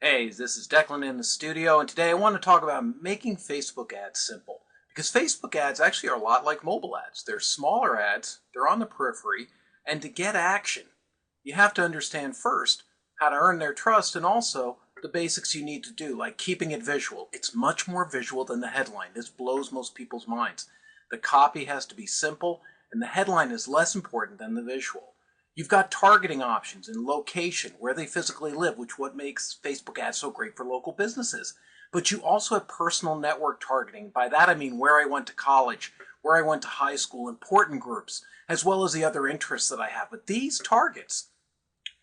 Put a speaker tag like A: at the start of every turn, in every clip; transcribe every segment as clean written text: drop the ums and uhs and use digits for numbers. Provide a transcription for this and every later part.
A: Hey, this is Declan in the studio, and today I want to talk about making Facebook ads simple. Because Facebook ads actually are a lot like mobile ads. They're smaller ads, they're on the periphery, and to get action, you have to understand first how to earn their trust and also the basics you need to do, like keeping it visual. It's much more visual than the headline. This blows most people's minds. The copy has to be simple, and the headline is less important than the visual. You've got targeting options and location, where they physically live, which what makes Facebook ads so great for local businesses. But you also have personal network targeting. By that I mean where I went to college, where I went to high school, important groups, as well as the other interests that I have. But these targets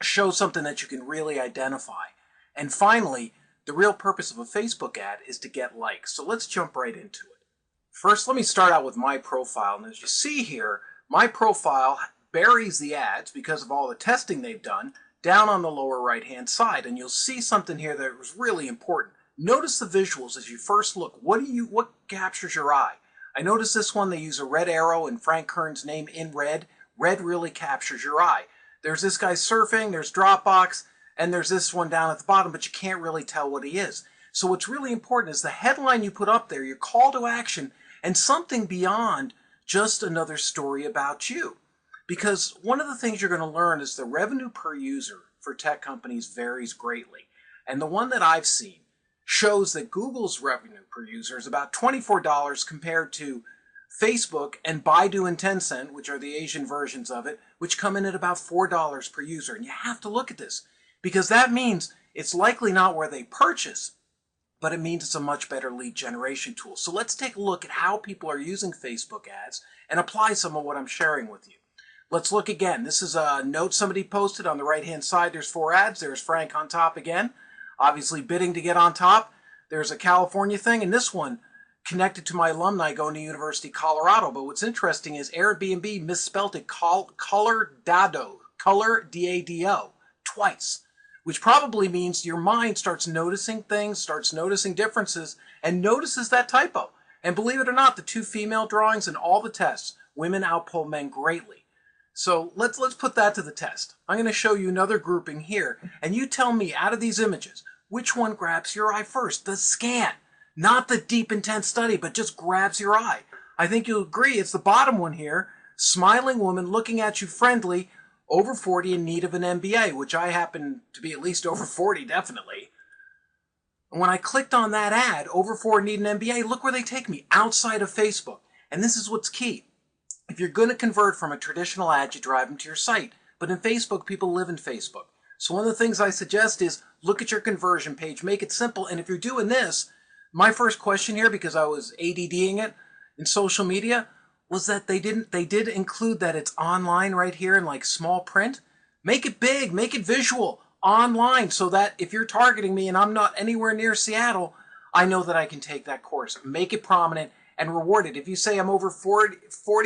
A: show something that you can really identify. And finally, the real purpose of a Facebook ad is to get likes. So let's jump right into it. First, let me start out with my profile. And as you see here, my profile buries the ads because of all the testing they've done down on the lower right hand side, and you'll see something here that was really important. Notice the visuals as you first look. What captures your eye? I noticed this one, they use a red arrow and Frank Kern's name in red. Red really captures your eye. There's this guy surfing, there's Dropbox, and there's this one down at the bottom, but you can't really tell what he is. So what's really important is the headline you put up there, your call to action, and something beyond just another story about you. Because one of the things you're going to learn is the revenue per user for tech companies varies greatly. And the one that I've seen shows that Google's revenue per user is about $24 compared to Facebook and Baidu and Tencent, which are the Asian versions of it, which come in at about $4 per user. And you have to look at this because that means it's likely not where they purchase, but it means it's a much better lead generation tool. So let's take a look at how people are using Facebook ads and apply some of what I'm sharing with you. Let's look again. This is a note somebody posted on the right-hand side. There's 4 ads. There's Frank on top again, obviously bidding to get on top. There's a California thing, and this one connected to my alumni going to University of Colorado. But what's interesting is Airbnb misspelled it Color D-A-D-O, twice, which probably means your mind starts noticing things, starts noticing differences, and notices that typo. And believe it or not, the 2 female drawings in all the tests, women outpull men greatly. So let's put that to the test. I'm going to show you another grouping here, and you tell me out of these images, which one grabs your eye first? The scan, not the deep, intense study, but just grabs your eye. I think you'll agree it's the bottom one here, smiling woman looking at you friendly, over 40 in need of an MBA, which I happen to be at least over 40, definitely. And when I clicked on that ad, over 40 need an MBA, look where they take me, outside of Facebook. And this is what's key. If you're going to convert from a traditional ad, you drive them to your site. But in Facebook, people live in Facebook. So one of the things I suggest is look at your conversion page, make it simple. And if you're doing this, my first question here, because I was ADDing it in social media, was that they did include that it's online right here in like small print. Make it big, make it visual, online, so that if you're targeting me and I'm not anywhere near Seattle, I know that I can take that course. Make it prominent and reward it. If you say I'm over 40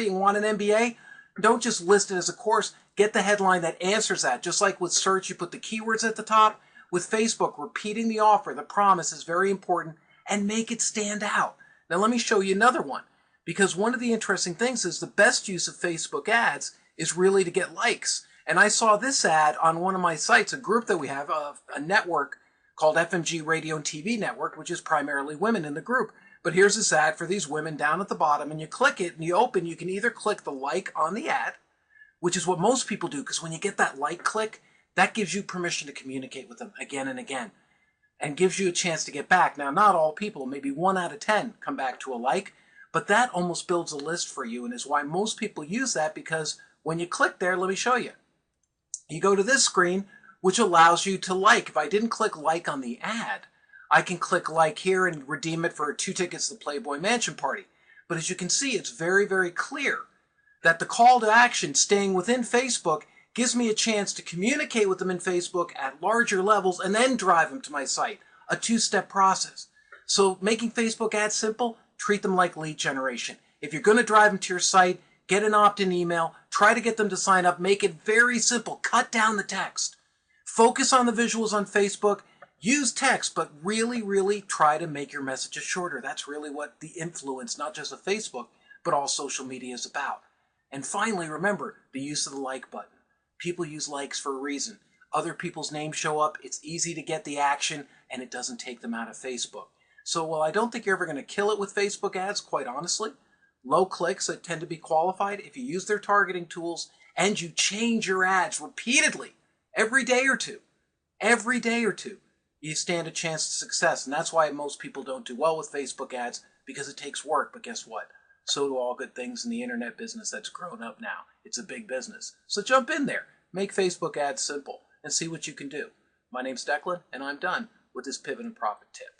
A: and want an MBA, don't just list it as a course. Get the headline that answers that. Just like with search, you put the keywords at the top. With Facebook, repeating the offer, the promise is very important, and make it stand out. Now let me show you another one, because one of the interesting things is the best use of Facebook ads is really to get likes. And I saw this ad on one of my sites, a group that we have, a network called FMG Radio and TV Network, which is primarily women in the group. But here's this ad for these women down at the bottom, and you click it and you open. You can either click the like on the ad, which is what most people do, because when you get that like click, that gives you permission to communicate with them again and again, and gives you a chance to get back. Now, not all people, maybe 1 out of 10 come back to a like, but that almost builds a list for you, and is why most people use that, because when you click there, let me show you. You go to this screen, which allows you to like. If I didn't click like on the ad, I can click like here and redeem it for 2 tickets to the Playboy Mansion party. But as you can see, it's very, very clear that the call to action, staying within Facebook, gives me a chance to communicate with them in Facebook at larger levels and then drive them to my site. A 2-step process. So making Facebook ads simple, treat them like lead generation. If you're going to drive them to your site, get an opt-in email, try to get them to sign up, make it very simple, cut down the text. Focus on the visuals on Facebook. Use text, but really, really try to make your messages shorter. That's really what the influence, not just of Facebook, but all social media is about. And finally, remember the use of the like button. People use likes for a reason. other people's names show up, it's easy to get the action, and it doesn't take them out of Facebook. So while I don't think you're ever going to kill it with Facebook ads, quite honestly, low clicks that tend to be qualified, if you use their targeting tools and you change your ads repeatedly, every day or two, you stand a chance of success. And that's why most people don't do well with Facebook ads, because it takes work. But guess what? So do all good things in the internet business that's grown up now. It's a big business. So jump in there, make Facebook ads simple, and see what you can do. My name's Declan, and I'm done with this Pivot and Profit tip.